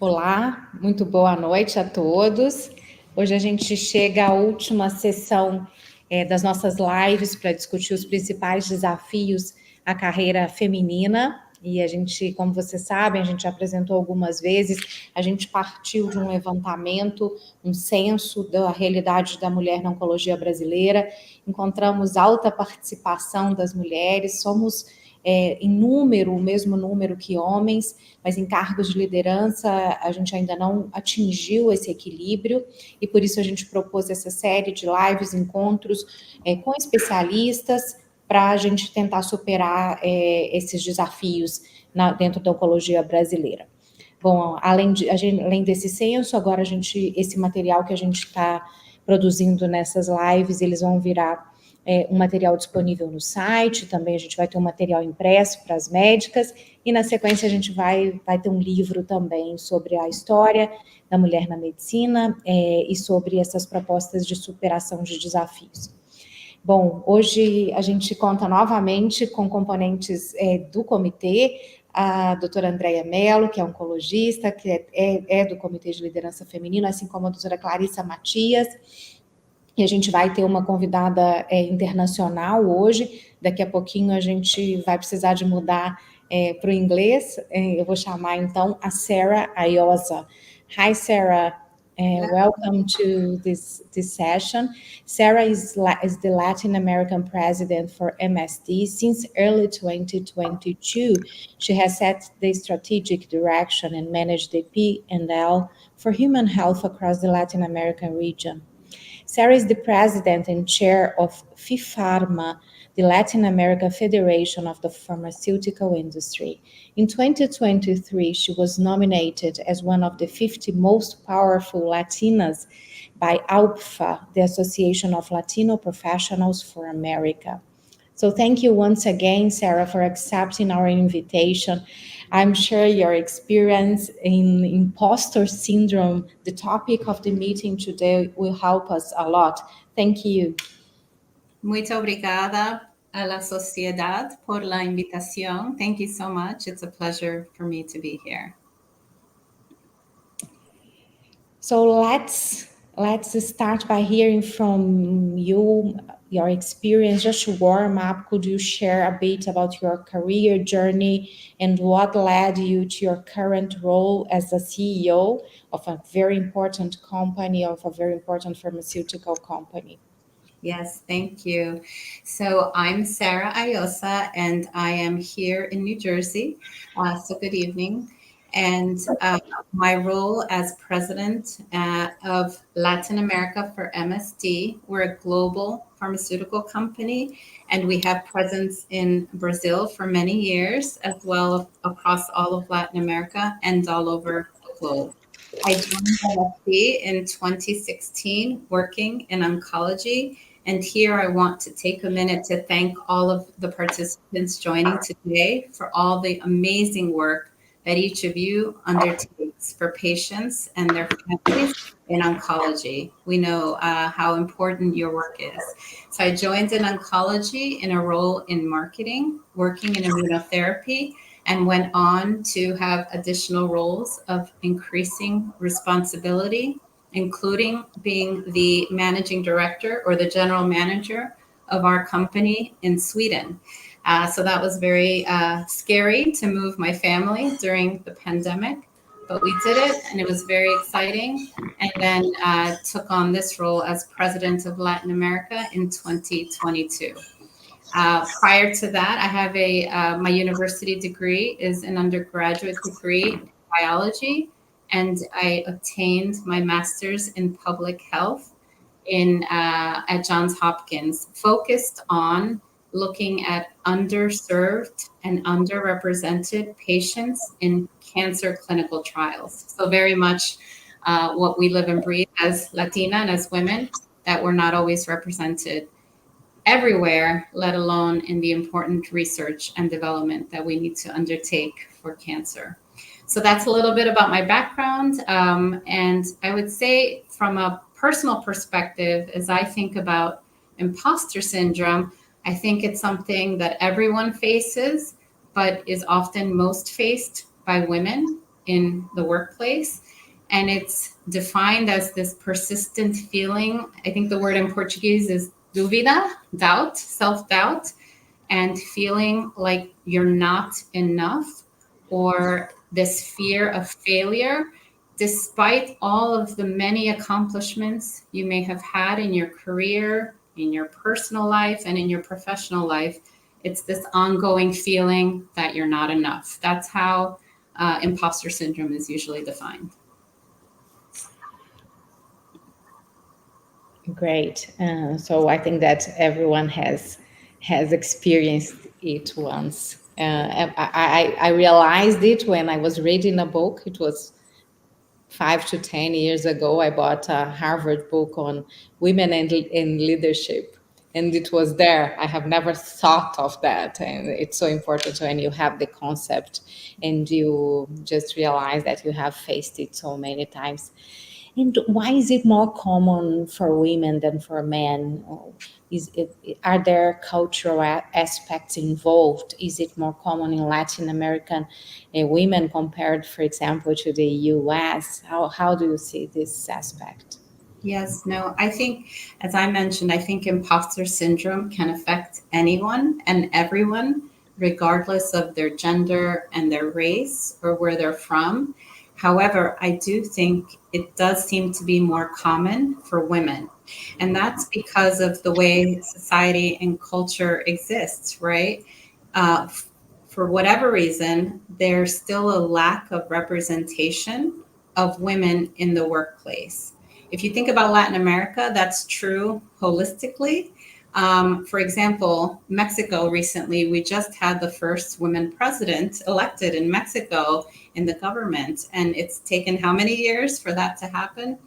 Olá, muito boa noite a todos. Hoje a gente chega à última sessão das nossas lives para discutir os principais desafios à carreira feminina. E a gente, como vocês sabem, a gente já apresentou algumas vezes, a gente partiu de um levantamento, um censo da realidade da mulher na oncologia brasileira, encontramos alta participação das mulheres, somos em número, o mesmo número que homens, mas em cargos de liderança a gente ainda não atingiu esse equilíbrio, e por isso a gente propôs essa série de lives, encontros com especialistas, para a gente tentar superar esses desafios dentro da oncologia brasileira. Bom, além desse censo, agora esse material que a gente está produzindo nessas lives, eles vão virar um material disponível no site, também a gente vai ter um material impresso para as médicas, e na sequência a gente vai ter um livro também sobre a história da mulher na medicina e sobre essas propostas de superação de desafios. Bom, hoje a gente conta novamente com componentes do comitê, a doutora Andréia Mello, que é oncologista, que é do Comitê de Liderança Feminina, assim como a doutora Clarissa Matias, e a gente vai ter uma convidada internacional hoje. Daqui a pouquinho a gente vai precisar de mudar para o inglês. Eu vou chamar então a Sarah Aiosa. Hi, Sarah. Welcome to this session. Sarah is the Latin American president for MSD since early 2022. She has set the strategic direction and managed the P&L for human health across the Latin American region. Sarah is the president and chair of FIPHARMA, the Latin America Federation of the Pharmaceutical Industry. In 2023, she was nominated as one of the 50 most powerful Latinas by ALPFA, the Association of Latino Professionals for America. So thank you once again, Sarah, for accepting our invitation. I'm sure your experience in impostor syndrome, the topic of the meeting today, will help us a lot. Thank you. Muito obrigada a la sociedad por la invitación. Thank you so much. It's a pleasure for me to be here. So let's start by hearing from you, your experience. Just to warm up, could you share a bit about your career journey and what led you to your current role as the CEO of a very important company, of a very important pharmaceutical company? Yes, thank you. So I'm Sarah Aiosa, and I am here in New Jersey. So good evening. And my role as president of Latin America for MSD, we're a global pharmaceutical company, and we have presence in Brazil for many years, as well across all of Latin America and all over the globe. I joined MSD in 2016, working in oncology. And here I want to take a minute to thank all of the participants joining today for all the amazing work that each of you undertakes for patients and their families in oncology. We know how important your work is. So I joined in oncology in a role in marketing, working in immunotherapy, and went on to have additional roles of increasing responsibility, including being the managing director or the general manager of our company in Sweden. So that was very scary to move my family during the pandemic, but we did it and it was very exciting. And then took on this role as president of Latin America in 2022. Prior to that, I have my university degree is an undergraduate degree in biology, and I obtained my master's in public health at Johns Hopkins, focused on looking at underserved and underrepresented patients in cancer clinical trials. So very much what we live and breathe as Latina and as women, that we're not always represented everywhere, let alone in the important research and development that we need to undertake for cancer. So that's a little bit about my background. And I would say from a personal perspective, as I think about imposter syndrome, I think it's something that everyone faces, but is often most faced by women in the workplace. And it's defined as this persistent feeling. I think the word in Portuguese is dúvida, doubt, self-doubt, and feeling like you're not enough, or this fear of failure, despite all of the many accomplishments you may have had in your career, in your personal life, and in your professional life. It's this ongoing feeling that you're not enough. That's how imposter syndrome is usually defined. Great. So I think that everyone has experienced it once. I realized it when I was reading a book. It was 5 to 10 years ago. I bought a Harvard book on women in leadership, and it was there. I have never thought of that, and it's so important when you have the concept and you just realize that you have faced it so many times. And why is it more common for women than for men? Are there cultural aspects involved? Is it more common in Latin American women compared, for example, to the US? How do you see this aspect? Yes, no, I think, as I mentioned, I think imposter syndrome can affect anyone and everyone, regardless of their gender and their race or where they're from. However, I do think it does seem to be more common for women. And that's because of the way society and culture exists, right? Uh, for whatever reason, there's still a lack of representation of women in the workplace. If you think about Latin America, that's true holistically. For example, Mexico recently, we just had the first woman president elected in Mexico in the government, and it's taken how many years for that to happen?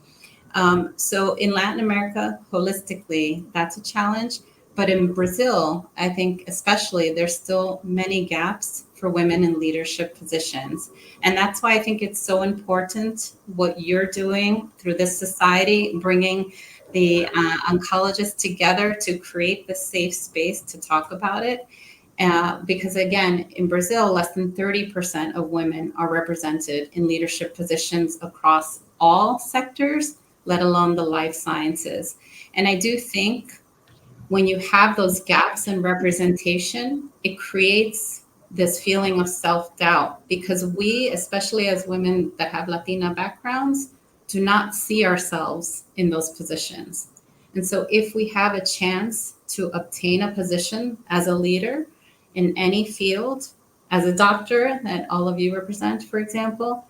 So in Latin America, holistically, that's a challenge. But in Brazil, I think especially there's still many gaps for women in leadership positions. And that's why I think it's so important what you're doing through this society, bringing the oncologists together to create the safe space to talk about it. Because again, in Brazil, less than 30% of women are represented in leadership positions across all sectors, let alone the life sciences. And I do think when you have those gaps in representation, it creates this feeling of self-doubt, because we, especially as women that have Latina backgrounds, do not see ourselves in those positions. And so if we have a chance to obtain a position as a leader in any field, as a doctor that all of you represent, for example,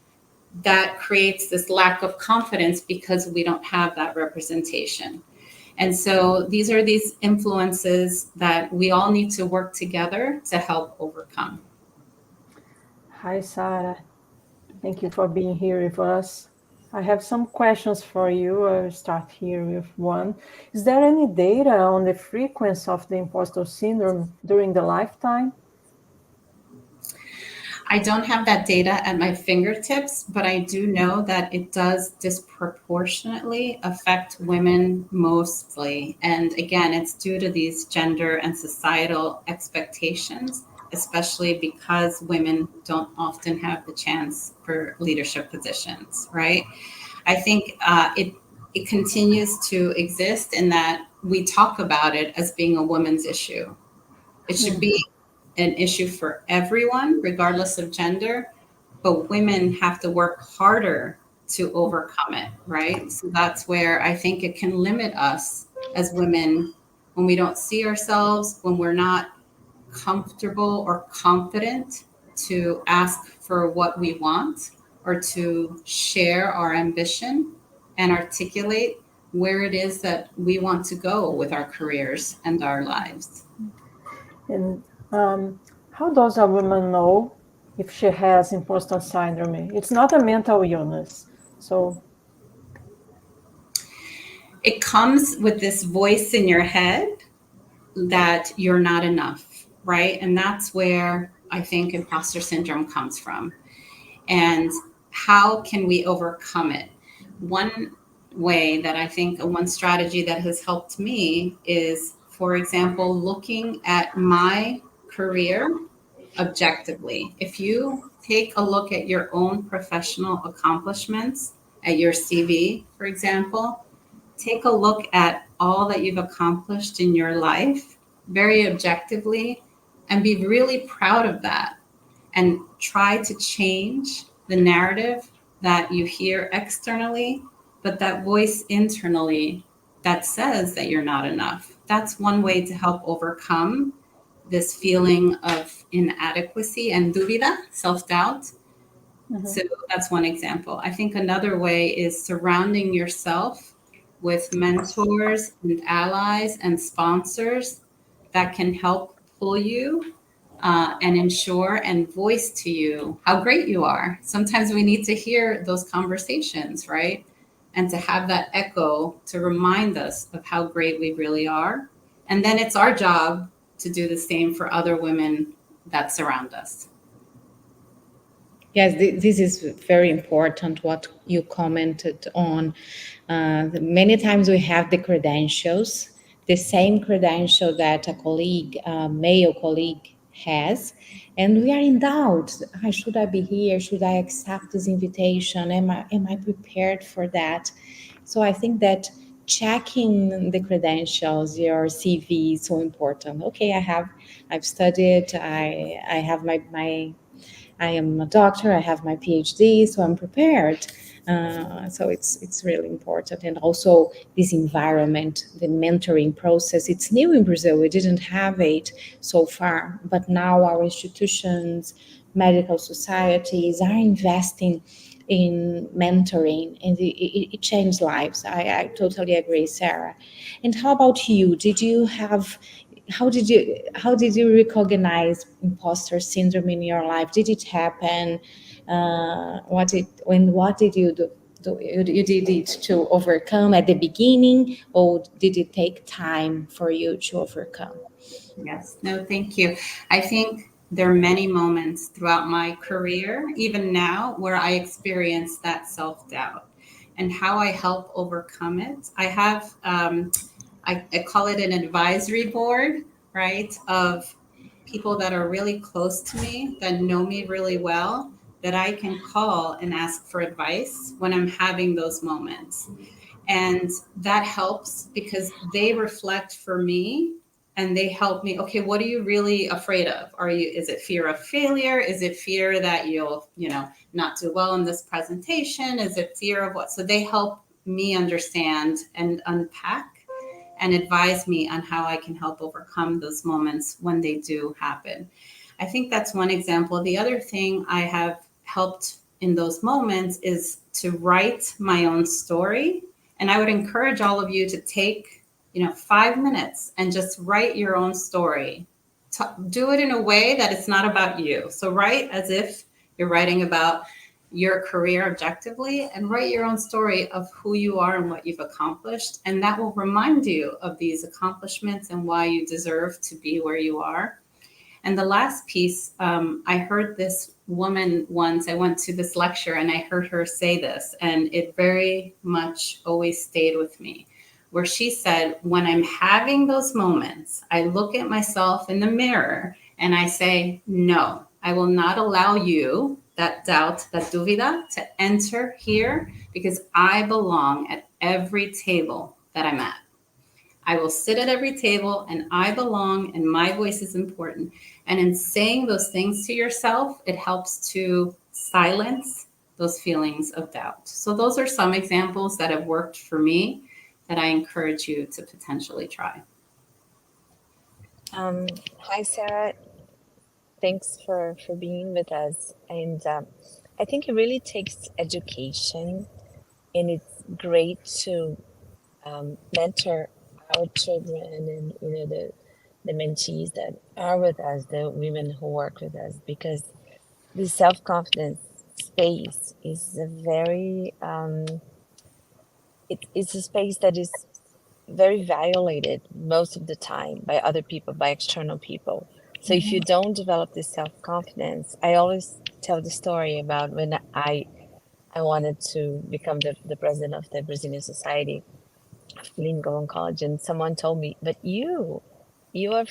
that creates this lack of confidence because we don't have that representation. And so these are these influences that we all need to work together to help overcome. Hi, Sarah. Thank you for being here with us. I have some questions for you. I'll start here with one. Is there any data on the frequency of the imposter syndrome during the lifetime? I don't have that data at my fingertips, but I do know that it does disproportionately affect women mostly. And again, it's due to these gender and societal expectations, especially because women don't often have the chance for leadership positions, right? I think it continues to exist in that we talk about it as being a woman's issue. It should be an issue for everyone, regardless of gender, but women have to work harder to overcome it, right? So that's where I think it can limit us as women when we don't see ourselves, when we're not comfortable or confident to ask for what we want or to share our ambition and articulate where it is that we want to go with our careers and our lives. And how does a woman know if she has imposter syndrome? It's not a mental illness. So it comes with this voice in your head that you're not enough, right? And that's where I think imposter syndrome comes from. And how can we overcome it? One way that I think one strategy that has helped me is, for example, looking at my career objectively. If you take a look at your own professional accomplishments, at your CV, for example, take a look at all that you've accomplished in your life very objectively and be really proud of that, and try to change the narrative that you hear externally, but that voice internally that says that you're not enough. That's one way to help overcome this feeling of inadequacy and dúvida, self-doubt. So that's one example. I think another way is surrounding yourself with mentors and allies and sponsors that can help pull you and ensure and voice to you how great you are. Sometimes we need to hear those conversations, right? And to have that echo to remind us of how great we really are. And then it's our job to do the same for other women that surround us. Yes, this is very important what you commented on. Many times we have the credentials, the same credential that a colleague, a male colleague has, and we are in doubt. Should I be here? Should I accept this invitation? Am I prepared for that? So I think that checking the credentials, your CV is so important. Okay, I've studied, I have I am a doctor, I have my PhD, so I'm prepared. So it's really important. And also this environment, the mentoring process, it's new in Brazil. We didn't have it so far, but now our institutions, medical societies are investing in mentoring, and it changed lives. I totally agree, Sarah. And how about you? How did you recognize imposter syndrome in your life? Did it happen? What did you do? You did it to overcome at the beginning, or did it take time for you to overcome? Yes, no, thank you. I think there are many moments throughout my career, even now, where I experience that self-doubt, and how I help overcome it. I have, I call it an advisory board, right, of people that are really close to me, that know me really well, that I can call and ask for advice when I'm having those moments. And that helps because they reflect for me, and they help me. Okay, what are you really afraid of? Is it fear of failure? Is it fear that you'll, not do well in this presentation? Is it fear of what? So they help me understand and unpack and advise me on how I can help overcome those moments when they do happen. I think that's one example. The other thing I have helped in those moments is to write my own story. And I would encourage all of you to take, 5 minutes and just write your own story. Do it in a way that it's not about you. So write as if you're writing about your career objectively, and write your own story of who you are and what you've accomplished. And that will remind you of these accomplishments and why you deserve to be where you are. And the last piece, I heard this woman once, I went to this lecture and I heard her say this, and it very much always stayed with me, where she said, when I'm having those moments, I look at myself in the mirror and I say, no, I will not allow you, that doubt, that dúvida, to enter here, because I belong at every table that I'm at. I will sit at every table and I belong and my voice is important. And in saying those things to yourself, it helps to silence those feelings of doubt. So those are some examples that have worked for me that I encourage you to potentially try. Hi, Sarah. Thanks for being with us. And I think it really takes education, and it's great to mentor our children and the mentees that are with us, the women who work with us, because the self-confidence space is a very it's a space that is very violated most of the time by other people, by external people. So if you don't develop this self-confidence, I always tell the story about when I I wanted to become the president of the Brazilian Society of Clinical Oncology, and someone told me, "But you are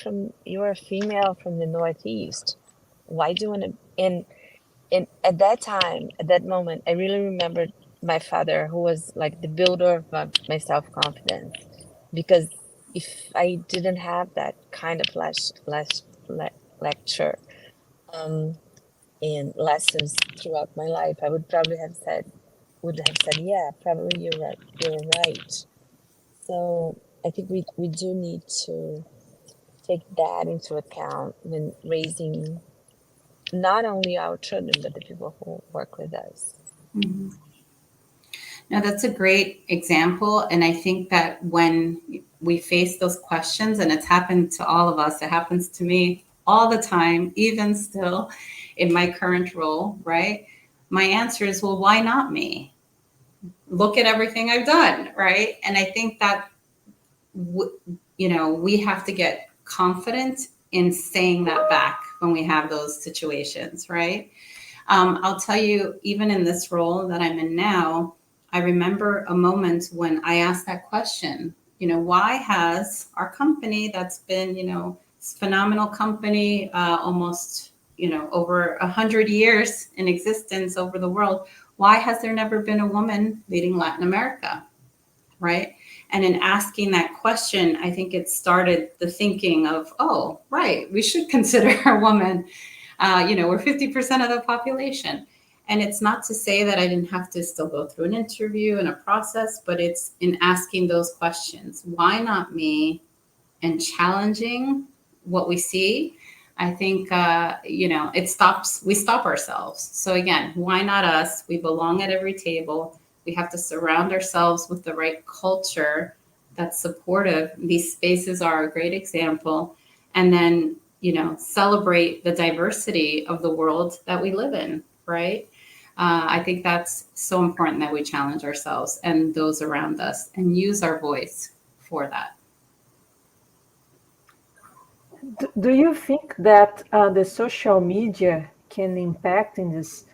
a female from the Northeast. Why do you want to?" And at that time, at that moment, I really remembered my father, who was like the builder of my self-confidence. Because if I didn't have that kind of lecture and lessons throughout my life, I would probably have said, yeah, probably you're right. So I think we do need to take that into account when raising not only our children, but the people who work with us. Mm-hmm. Now, that's a great example. And I think that when we face those questions, and it's happened to all of us, it happens to me all the time, even still in my current role, right? My answer is, well, why not me? Look at everything I've done, right? And I think that, we have to get confident in saying that back when we have those situations, right? I'll tell you, even in this role that I'm in now, I remember a moment when I asked that question, why has our company that's been, phenomenal company, almost, over 100 years in existence over the world, why has there never been a woman leading Latin America, right? And in asking that question, I think it started the thinking of, oh, right, we should consider a woman. We're 50% of the population. And it's not to say that I didn't have to still go through an interview and a process, but it's in asking those questions. Why not me? And challenging what we see. I think, we stop ourselves. So again, why not us? We belong at every table. We have to surround ourselves with the right culture that's supportive. These spaces are a great example. And then, celebrate the diversity of the world that we live in, right? I think that's so important that we challenge ourselves and those around us and use our voice for that. Do you think that the social media can impact in this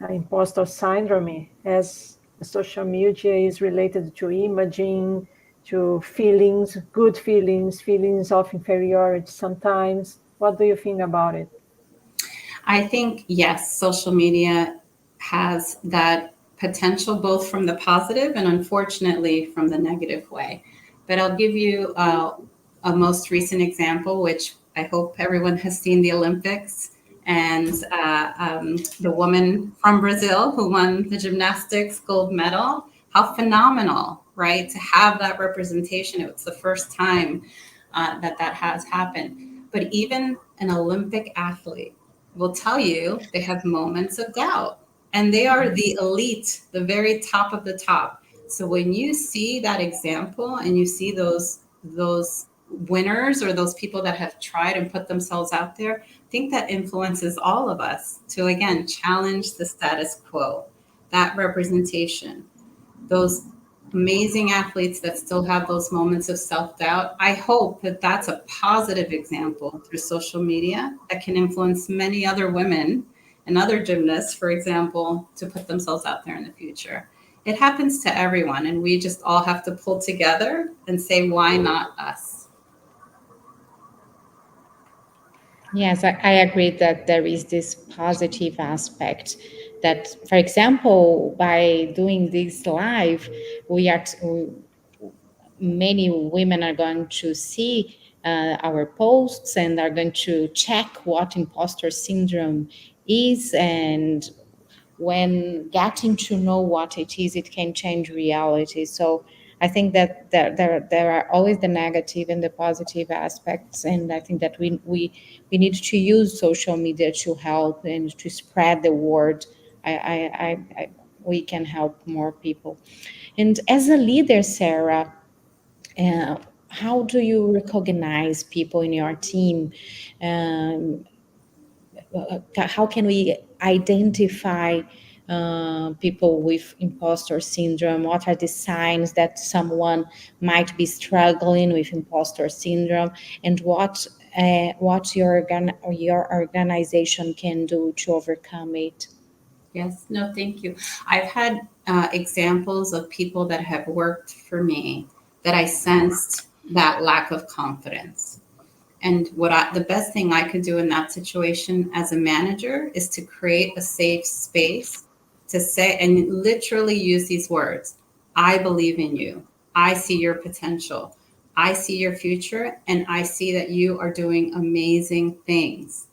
imposter syndrome, as the social media is related to imaging, to feelings, good feelings, feelings of inferiority sometimes? What do you think about it? I think, yes, social media has that potential, both from the positive and unfortunately from the negative way. But I'll give you a most recent example, which I hope everyone has seen, the Olympics, and the woman from Brazil who won the gymnastics gold medal. How phenomenal, right? To have that representation. It was the first time that has happened. But even an Olympic athlete will tell you they have moments of doubt, and they are the elite, the very top of the top. So when you see that example and you see those winners or those people that have tried and put themselves out there, I think that influences all of us to, again, challenge the status quo, that representation, those amazing athletes that still have those moments of self-doubt. I hope that that's a positive example through social media that can influence many other women and other gymnasts, for example, to put themselves out there in the future. It happens to everyone, and we just all have to pull together and say, why not us? Yes, I agree that there is this positive aspect that, for example, by doing this live, many women are going to see our posts and are going to check what imposter syndrome is, and when getting to know what it is, it can change reality. So I think that there are always the negative and the positive aspects, and I think that we need to use social media to help and to spread the word. We can help more people. And as a leader, Sarah, uh, how do you recognize people in your team? Um, how can we identify people with imposter syndrome? What are the signs that someone might be struggling with imposter syndrome, and what your organization can do to overcome it? Yes, no, thank you. I've had examples of people that have worked for me that I sensed that lack of confidence. And the best thing I could do in that situation as a manager is to create a safe space to say and literally use these words. I believe in you. I see your potential. I see your future, and I see that you are doing amazing things.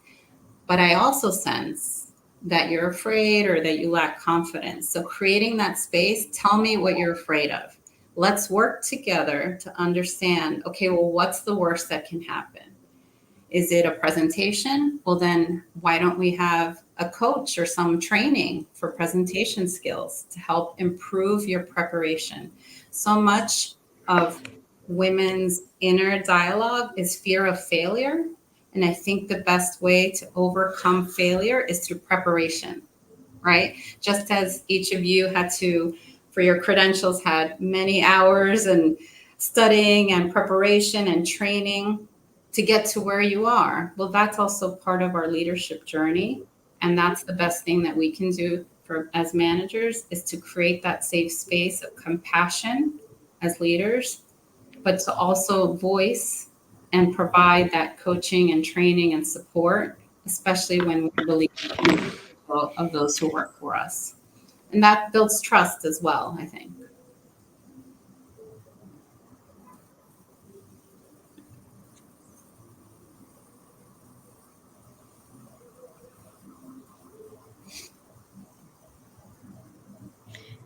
But I also sense that you're afraid or that you lack confidence. So creating that space, tell me what you're afraid of. Let's work together to understand, okay, well, what's the worst that can happen? Is it a presentation? Well, then why don't we have a coach or some training for presentation skills to help improve your preparation? So much of women's inner dialogue is fear of failure. And I think the best way to overcome failure is through preparation, right? Just as each of you had to, for your credentials, had many hours and studying and preparation and training to get to where you are. Well, that's also part of our leadership journey. And that's the best thing that we can do as managers, is to create that safe space of compassion as leaders, but to also voice and provide that coaching and training and support, especially when we believe in the potential of those who work for us. And that builds trust as well, I think.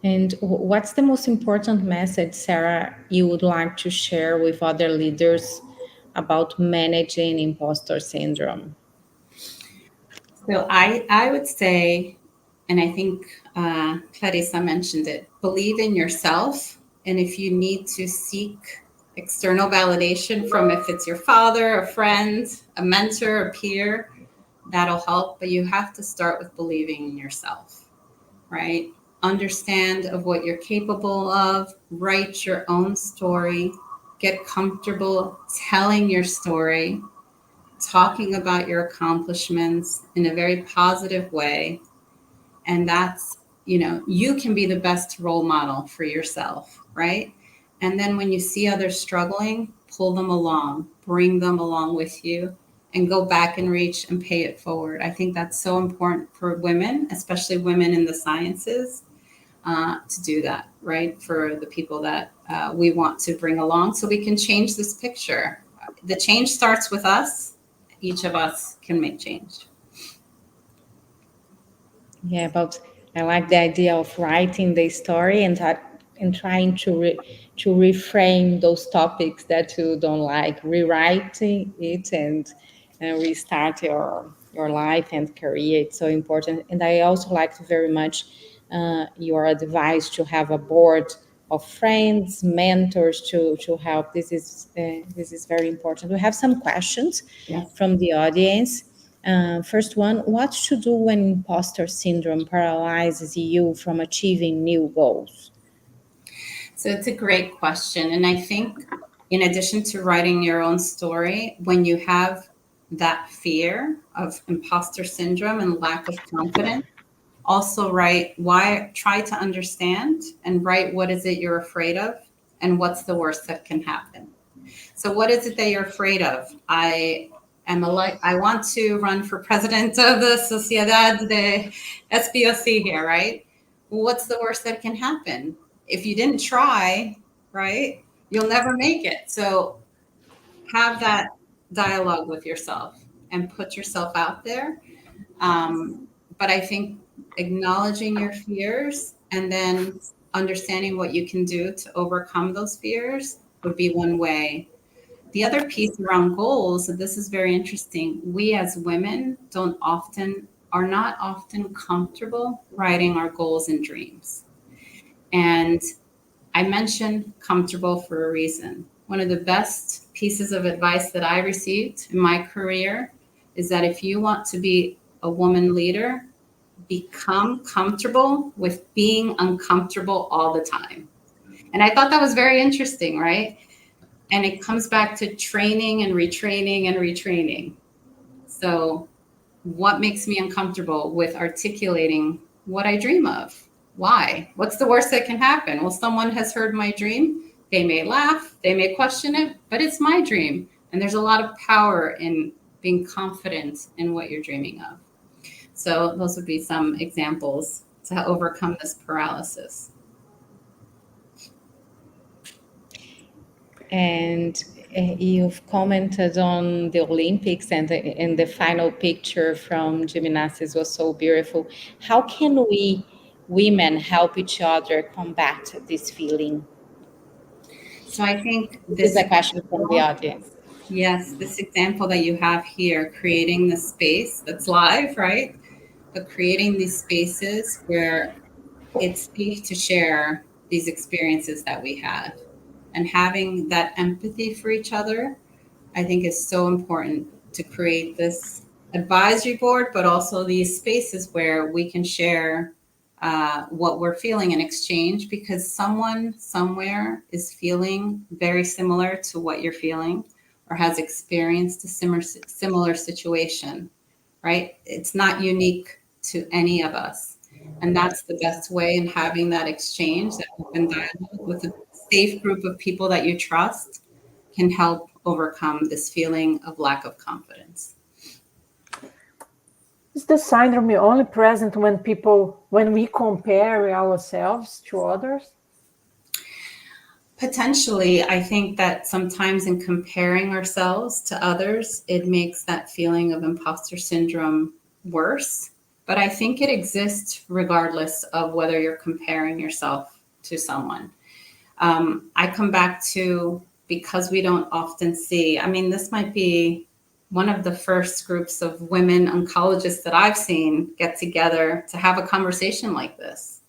And what's the most important message, Sarah, you would like to share with other leaders about managing imposter syndrome? So I would say, and I think Clarissa mentioned it, believe in yourself. And if you need to seek external validation from, if it's your father, a friend, a mentor, a peer, that'll help. But you have to start with believing in yourself, right? Understand of what you're capable of, write your own story, get comfortable telling your story, talking about your accomplishments in a very positive way. And that's, you can be the best role model for yourself, right? And then when you see others struggling, pull them along, bring them along with you, and go back and reach and pay it forward. I think that's so important for women, especially women in the sciences, to do that, right? For the people that we want to bring along so we can change this picture. The change starts with us. Each of us can make change. Yeah, but I like the idea of writing the story and trying to reframe those topics that you don't like, rewriting it and restart your life and career. It's so important. And I also liked very much your advice to have a board of friends, mentors to help. This is very important. We have some questions Yes. from the audience. First one, what to do when imposter syndrome paralyzes you from achieving new goals? So it's a great question. And I think in addition to writing your own story, when you have that fear of imposter syndrome and lack of confidence, also try to understand and write what is it you're afraid of and what's the worst that can happen. So what is it that you're afraid of? I want to run for president of the Sociedad de SBOC here, right? What's the worst that can happen? If you didn't try, right, you'll never make it. So have that dialogue with yourself and put yourself out there. But I think acknowledging your fears and then understanding what you can do to overcome those fears would be one way. The other piece around goals, and this is very interesting, we as women are not often comfortable writing our goals and dreams. And I mentioned comfortable for a reason. One of the best pieces of advice that I received in my career is that if you want to be a woman leader, become comfortable with being uncomfortable all the time. And I thought that was very interesting, right? And it comes back to training and retraining and retraining. So what makes me uncomfortable with articulating what I dream of. Why? What's the worst that can happen? Well, someone has heard my dream. They may laugh, they may question it, but it's my dream. And there's a lot of power in being confident in what you're dreaming of. So those would be some examples to overcome this paralysis. And you've commented on the Olympics, and the final picture from gymnastics was so beautiful. How can we women help each other combat this feeling? So I think This is a question from the audience. Yes, this example that you have here, creating the space that's live, right? But creating these spaces where it's safe to share these experiences that we have, and having that empathy for each other, I think is so important to create this advisory board, but also these spaces where we can share what we're feeling in exchange, because someone somewhere is feeling very similar to what you're feeling, or has experienced a similar situation, right? It's not unique to any of us. And that's the best way in having that exchange, that open dialogue with a safe group of people that you trust, can help overcome this feeling of lack of confidence. Is the syndrome only present when we compare ourselves to others? Potentially, I think that sometimes in comparing ourselves to others, it makes that feeling of imposter syndrome worse. But I think it exists regardless of whether you're comparing yourself to someone. I come back to, because we don't often see, I mean, this might be one of the first groups of women oncologists that I've seen get together to have a conversation like this.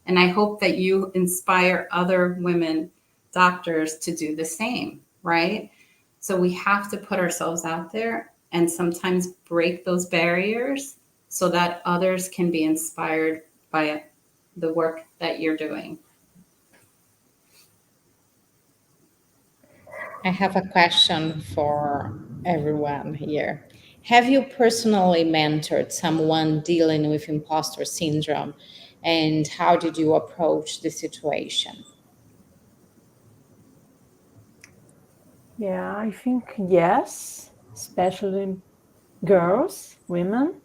And I hope that you inspire other women doctors to do the same, right? So we have to put ourselves out there and sometimes break those barriers so that others can be inspired by the work that you're doing. I have a question for everyone here. Have you personally mentored someone dealing with imposter syndrome, and how did you approach the situation? Yeah, I think yes, especially girls, women.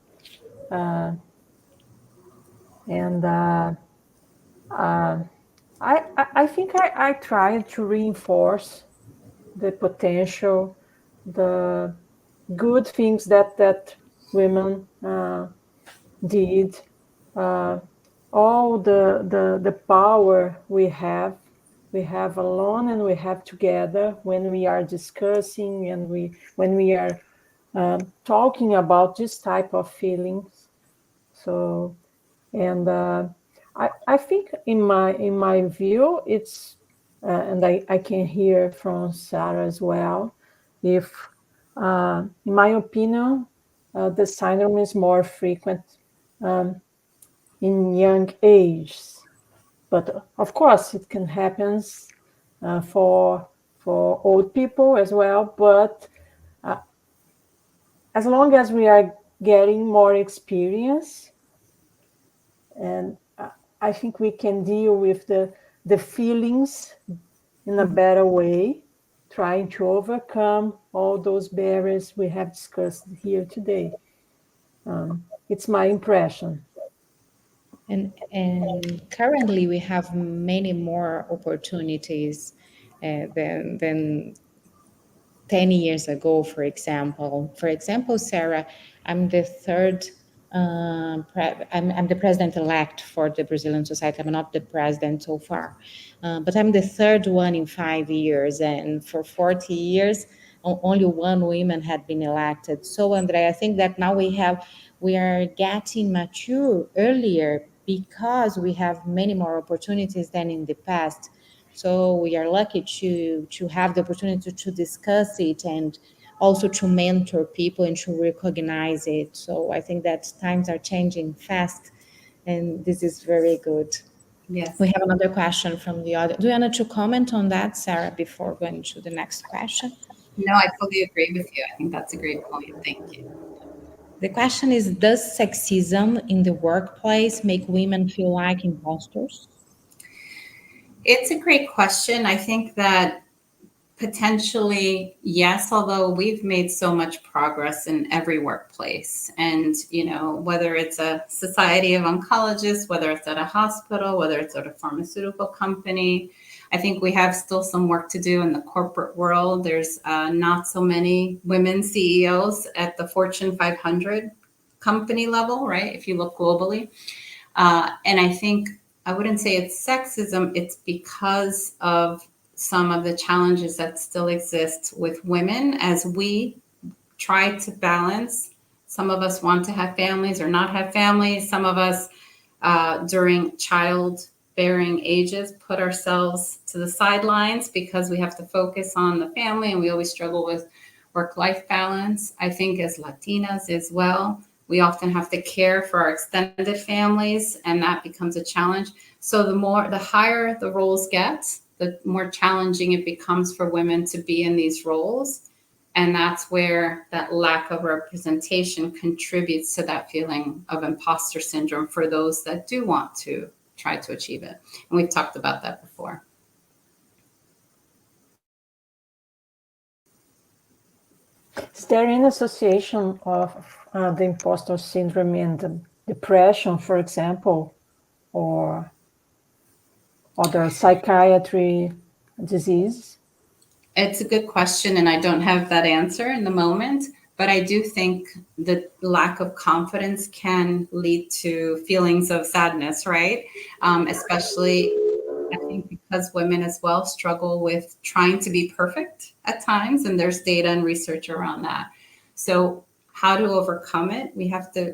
And I think I try to reinforce the potential, the good things that women did, all the power we have alone and we have together when we are discussing and when we are talking about this type of feelings. So, and I think in my view, it's and I can hear from Sarah as well. If, in my opinion, the syndrome is more frequent in young ages, but of course it can happen for old people as well. But as long as we are getting more experience, and I think we can deal with the feelings in a better way, trying to overcome all those barriers we have discussed here today. It's my impression. And currently we have many more opportunities than 10 years ago, for example. For example, Sarah, I'm the third, I'm the president-elect for the Brazilian Society. I'm not the president so far, but I'm the third one in 5 years. And for 40 years, only one woman had been elected. So, Andre, I think that now we are getting mature earlier because we have many more opportunities than in the past. So we are lucky to have the opportunity to discuss it and also to mentor people and to recognize it. So I think that times are changing fast, and this is very good. Yes. We have another question from the audience. Do you want to comment on that, Sarah, before going to the next question? No, I fully agree with you. I think that's a great point. Thank you. The question is, does sexism in the workplace make women feel like imposters? It's a great question. I think that potentially, yes, although we've made so much progress in every workplace. And, whether it's a society of oncologists, whether it's at a hospital, whether it's at a pharmaceutical company, I think we have still some work to do in the corporate world. There's not so many women CEOs at the Fortune 500 company level, right? If you look globally. And I think I wouldn't say it's sexism, it's because of some of the challenges that still exist with women as we try to balance. Some of us want to have families or not have families. Some of us during childbearing ages put ourselves to the sidelines because we have to focus on the family, and we always struggle with work-life balance. I think as Latinas as well, we often have to care for our extended families, and that becomes a challenge. So the higher the roles get, the more challenging it becomes for women to be in these roles. And that's where that lack of representation contributes to that feeling of imposter syndrome for those that do want to try to achieve it. And we've talked about that before. Is there any association of the imposter syndrome and depression, for example, or other psychiatry disease? It's a good question, and I don't have that answer in the moment, but I do think the lack of confidence can lead to feelings of sadness, right? Especially, I think, because women as well struggle with trying to be perfect at times, and there's data and research around that. So how to overcome it? We have to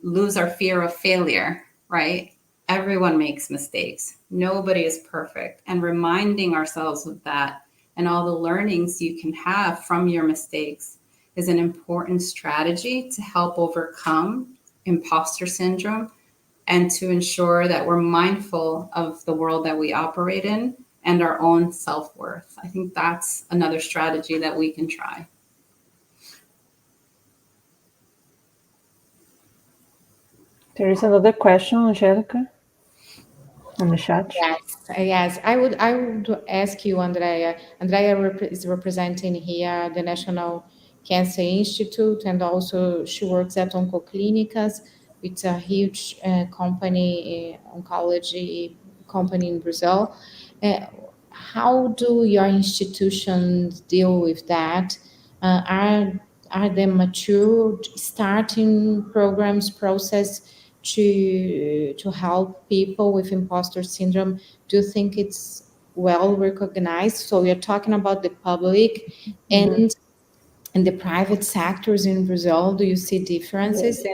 lose our fear of failure, right? Everyone makes mistakes. Nobody is perfect. And reminding ourselves of that and all the learnings you can have from your mistakes is an important strategy to help overcome imposter syndrome and to ensure that we're mindful of the world that we operate in and our own self-worth. I think that's another strategy that we can try. There is another question, Angelica, on the chat. Yes. I would ask you, Andrea. Andrea is representing here the National Cancer Institute, and also she works at Oncoclínicas. It's a huge company, oncology company in Brazil. How do your institutions deal with that? Are they mature, starting programs, process to help people with imposter syndrome? Do you think it's well recognized? So you're talking about the public and the private sectors in Brazil. Do you see differences?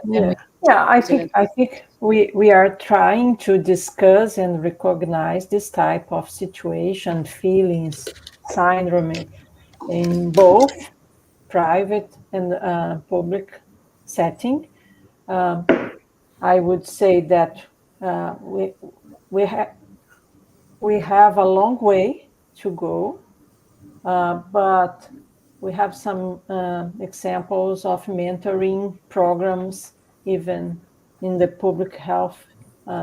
I think we are trying to discuss and recognize this type of situation, feelings, syndrome in both private and public setting. I would say that we have a long way to go, but we have some examples of mentoring programs, even in the public health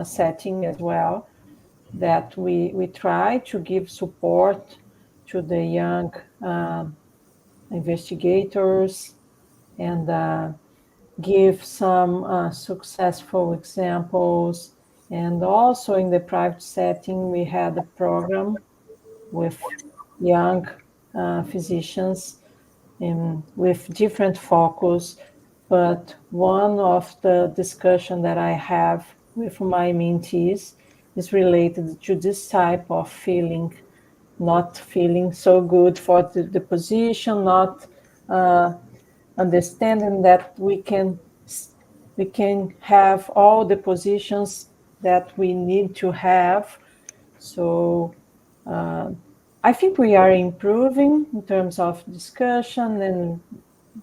setting as well, that we try to give support to the young investigators and give some successful examples. And also in the private setting, we had a program with young physicians with different focus. But one of the discussion that I have with my mentees is related to this type of feeling, not feeling so good for the position, not understanding that we can have all the positions that we need to have. So I think we are improving in terms of discussion and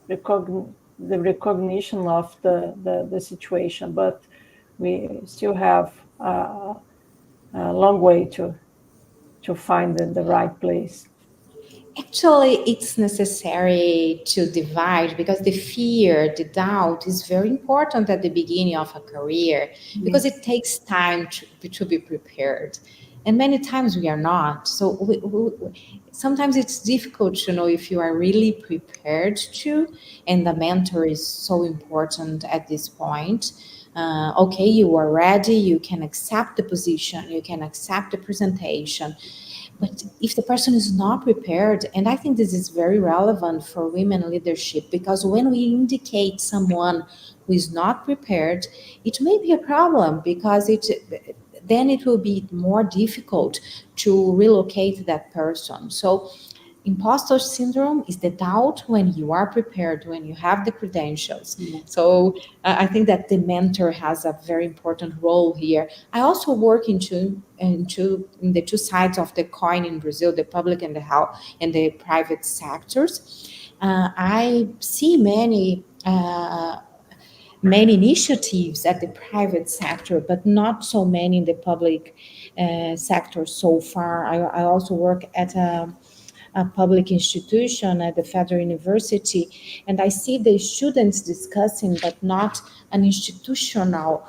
the recognition of the situation, but we still have a long way to find the right place. Actually, it's necessary to divide because the fear, the doubt is very important at the beginning of a career because Yes. it takes time to be prepared. And many times we are not. So sometimes it's difficult to know if you are really prepared to, and the mentor is so important at this point. Okay, you are ready, you can accept the position, you can accept the presentation, but if the person is not prepared, and I think this is very relevant for women leadership, because when we indicate someone who is not prepared, it may be a problem because then it will be more difficult to relocate that person. So imposter syndrome is the doubt when you are prepared, when you have the credentials. Yes. So I think that the mentor has a very important role here. I also work in the two sides of the coin in Brazil, the public and the health and the private sectors. I see many initiatives at the private sector, but not so many in the public sector so far. I also work at a public institution at the Federal University, and I see the students discussing, but not an institutional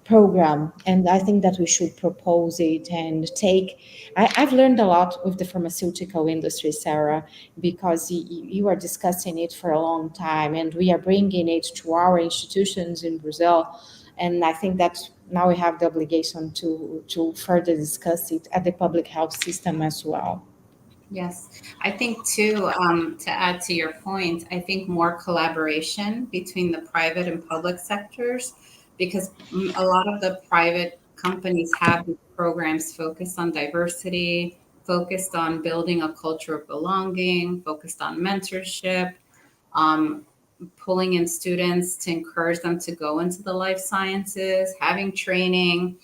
program. And I think that we should propose it and take. I've learned a lot with the pharmaceutical industry, Sarah, because you are discussing it for a long time, and we are bringing it to our institutions in Brazil. And I think that now we have the obligation to further discuss it at the public health system as well. Yes, I think too, to add to your point, I think more collaboration between the private and public sectors, because a lot of the private companies have these programs focused on diversity, focused on building a culture of belonging, focused on mentorship, um, pulling in students to encourage them to go into the life sciences, having training,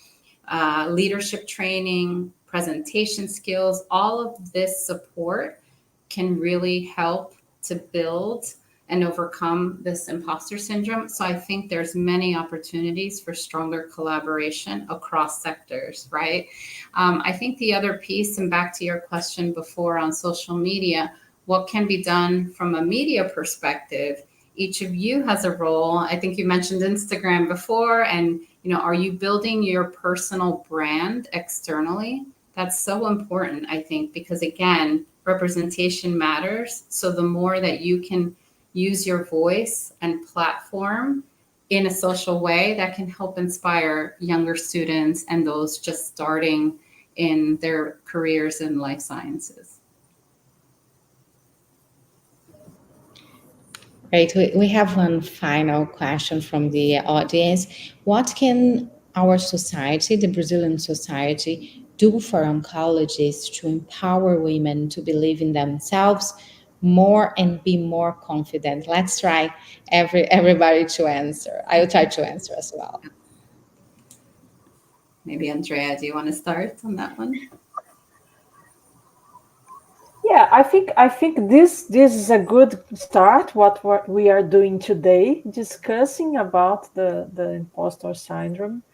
leadership training, presentation skills, all of this support can really help to build and overcome this imposter syndrome. So I think there's many opportunities for stronger collaboration across sectors, right? I think the other piece, and back to your question before on social media, what can be done from a media perspective? Each of you has a role. I think you mentioned Instagram before, and are you building your personal brand externally? That's so important, I think, because again, representation matters. So the more that you can use your voice and platform in a social way, that can help inspire younger students and those just starting in their careers in life sciences. Right. We have one final question from the audience. What can our society, the Brazilian society, do for oncologists to empower women to believe in themselves more and be more confident? Let's try everybody to answer. I will try to answer as well. Maybe Andrea, do you want to start on that one? Yeah, I think this is a good start. What we are doing today, discussing about the imposter syndrome,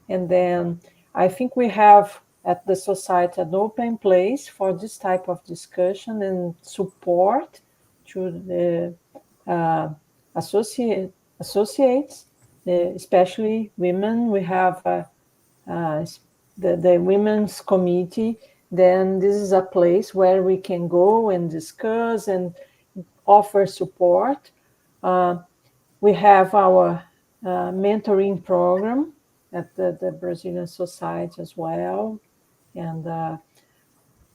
and then I think we have at the society an open place for this type of discussion and support to the associates, especially women. We have the women's committee. Then this is a place where we can go and discuss and offer support. We have our mentoring program at the Brazilian Society as well. And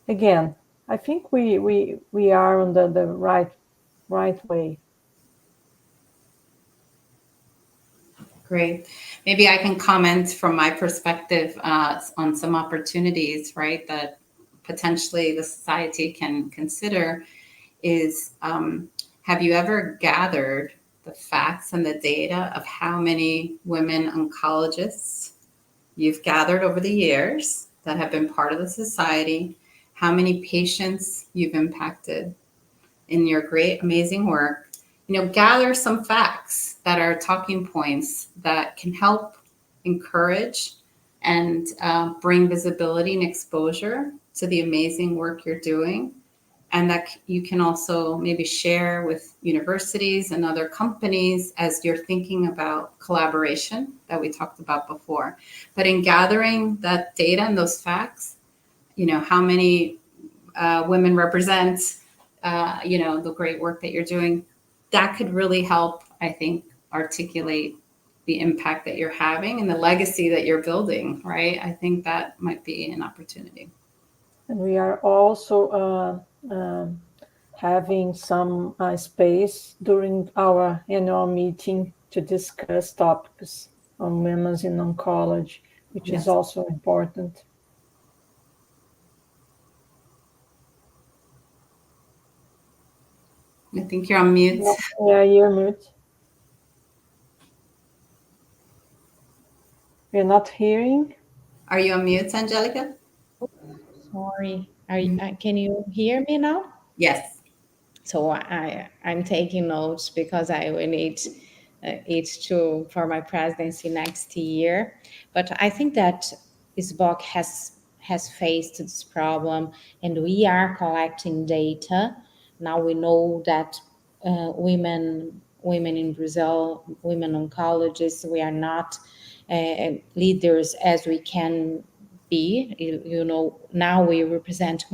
again, I think we are on the right way. Great. Maybe I can comment from my perspective on some opportunities, right, that potentially the society can consider is have you ever gathered the facts and the data of how many women oncologists you've gathered over the years that have been part of the society, how many patients you've impacted in your great, amazing work? Gather some facts that are talking points that can help encourage and bring visibility and exposure to the amazing work you're doing. and that you can also maybe share with universities and other companies as you're thinking about collaboration that we talked about before. But in gathering that data and those facts, how many women represent, the great work that you're doing, that could really help, I think, articulate the impact that you're having and the legacy that you're building, right? I think that might be an opportunity. And we are also having some space during our annual meeting to discuss topics on women in oncology, which is also important. I think you're on mute. Yeah, you're mute. We're not hearing. Are you on mute, Angelica? Sorry. Can you hear me now? Yes. So I'm taking notes because I will need it for my presidency next year. But I think that SBOC has faced this problem, and we are collecting data. Now we know that women in Brazil, women oncologists, we are not leaders as we can be. Now we represent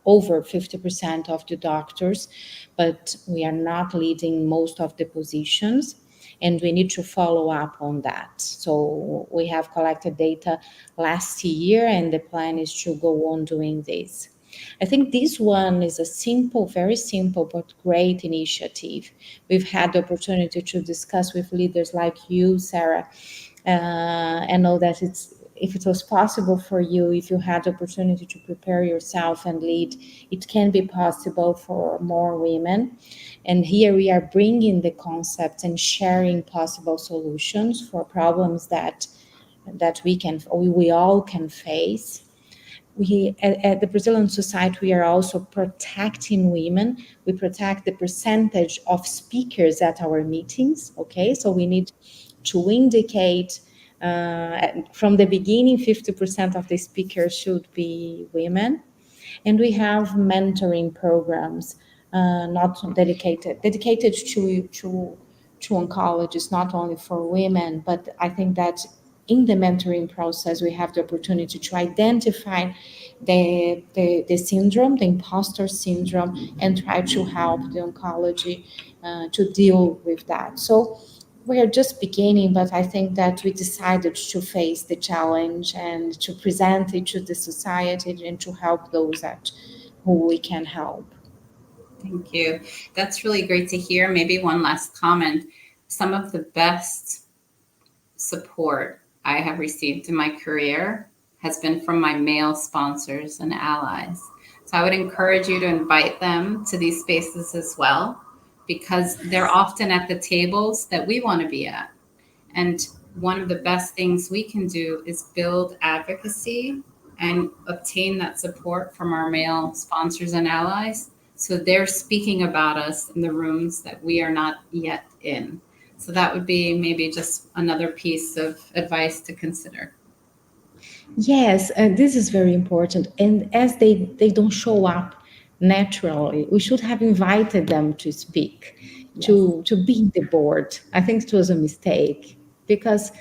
over 50% of the doctors, but we are not leading most of the positions, and we need to follow up on that. So we have collected data last year, and the plan is to go on doing this. I think this one is a very simple, but great initiative. We've had the opportunity to discuss with leaders like you, Sarah, and know that if it was possible for you, if you had the opportunity to prepare yourself and lead, it can be possible for more women. And here we are bringing the concept and sharing possible solutions for problems that we all can face. We at the Brazilian Society, we are also protecting women. We protect the percentage of speakers at our meetings. Okay, so we need to indicate from the beginning 50% of the speakers should be women. And we have mentoring programs not dedicated to oncologists, not only for women, but I think that in the mentoring process, we have the opportunity to identify the syndrome, the impostor syndrome, and try to help the oncology to deal with that. So we are just beginning, but I think that we decided to face the challenge and to present it to the society and to help those who we can help. Thank you. That's really great to hear. Maybe one last comment. Some of the best support I have received in my career has been from my male sponsors and allies. So I would encourage you to invite them to these spaces as well, because they're often at the tables that we want to be at. And one of the best things we can do is build advocacy and obtain that support from our male sponsors and allies. So they're speaking about us in the rooms that we are not yet in. So that would be maybe just another piece of advice to consider. Yes, and this is very important. And as they don't show up naturally, we should have invited them to speak, to be in the board. I think it was a mistake because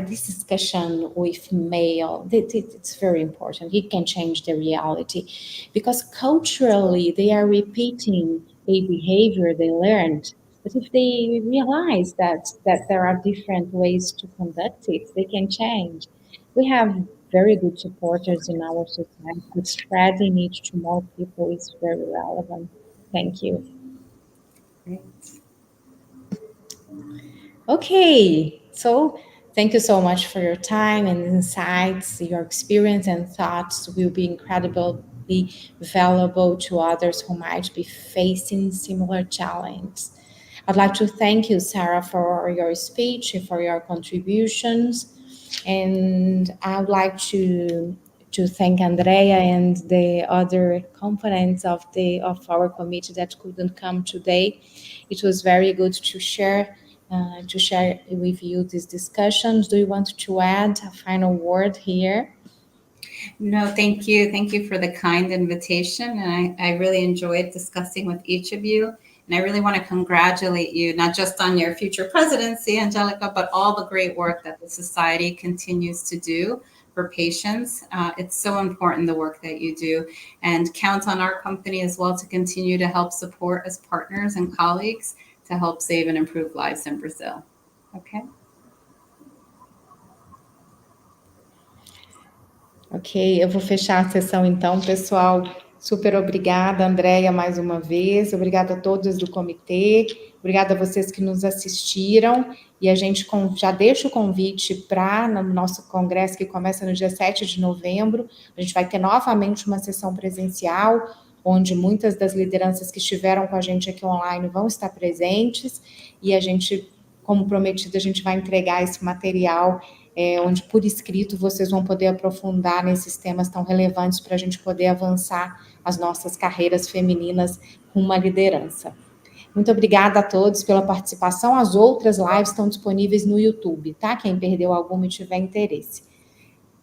this discussion with male, it's very important. It can change the reality because culturally they are repeating a behavior they learned. But if they realize that there are different ways to conduct it, they can change. We have very good supporters in our society, but spreading it to more people is very relevant. Thank you. Great. Okay, so thank you so much for your time and insights. Your experience and thoughts will be incredibly valuable to others who might be facing similar challenges. I'd like to thank you, Sarah, for your speech and for your contributions. And I would like to thank Andrea and the other components of our committee that couldn't come today. It was very good to share with you these discussions. Do you want to add a final word here? No, thank you. Thank you for the kind invitation. And I really enjoyed discussing with each of you. And I really want to congratulate you, not just on your future presidency, Angelica, but all the great work that the society continues to do for patients. It's so important, the work that you do. And count on our company as well to continue to help support as partners and colleagues to help save and improve lives in Brazil. Okay? Ok, eu vou fechar a sessão então, pessoal. Super obrigada, Andréia, mais uma vez. Obrigada a todos do comitê. Obrigada a vocês que nos assistiram. E a gente já deixa o convite para no nosso congresso, que começa no dia 7 de novembro. A gente vai ter novamente uma sessão presencial, onde muitas das lideranças que estiveram com a gente aqui online vão estar presentes. E a gente, como prometido, a gente vai entregar esse material onde por escrito vocês vão poder aprofundar nesses temas tão relevantes para a gente poder avançar as nossas carreiras femininas com uma liderança. Muito obrigada a todos pela participação. As outras lives estão disponíveis no YouTube, tá? Quem perdeu alguma e tiver interesse.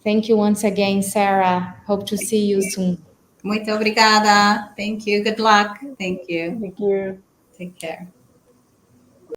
Thank you once again, Sarah. Hope to see you soon. Muito obrigada. Thank you. Good luck. Thank you. Thank you. Take care.